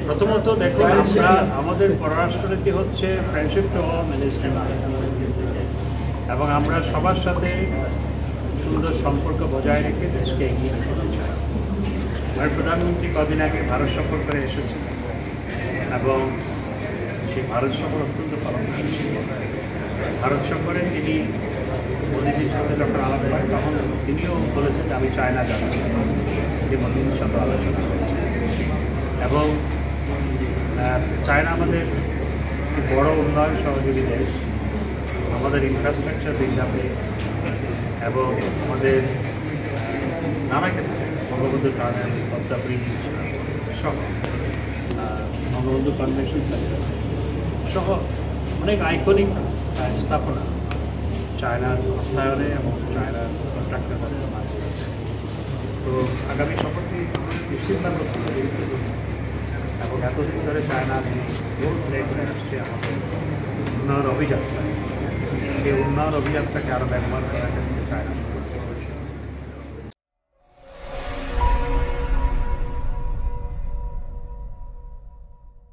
প্রথমত দেখুন, আমরা আমাদের পররাষ্ট্রনীতি হচ্ছে ফ্রেন্ডশিপ টু অল মিনিস্ট্রি, এবং আমরা সবার সাথে সুন্দর সম্পর্ক বজায় রেখে দেশকে এগিয়ে নিতে চাই। আর প্রধানমন্ত্রী কদিন আগে ভারত সফর করে এসেছেন এবং সেই ভারত সফর অত্যন্ত ফলপ্রসূ ছিল। ভারত সফরে তিনি মোদীজির সাথে যখন আলাপ করেন তখন তিনিও বলেছেন যে আমি চায়না যাচ্ছি, যে মোদীজির সাথে আলোচনা করেছে। এবং চায়না আমাদের বড় উন্নয়ন সহযোগী দেশ, আমাদের ইনফ্রাস্ট্রাকচার বিল্ড আপে এবং আমাদের নানা ক্ষেত্রে বঙ্গবন্ধু টানেল, পদ্মা ব্রিজ সহ বঙ্গবন্ধু কনভেনশন সেন্টার সহ অনেক আইকনিক স্থাপনা চায়নার অর্থায়নে এবং চায়নার কন্ট্রাক্টের মাধ্যমে। তো আগামী সফরটি নিশ্চিতভাবে অত্যন্ত গুরুত্বপূর্ণ, এবং এতদিন ধরে চায়না রোল প্লে করে আসছে আমাদের উন্নয়ন অভিযাত্রা। সেই উন্নয়ন অভিযাত্রাকে আরও ব্যবহার করার ক্ষেত্রে চায়না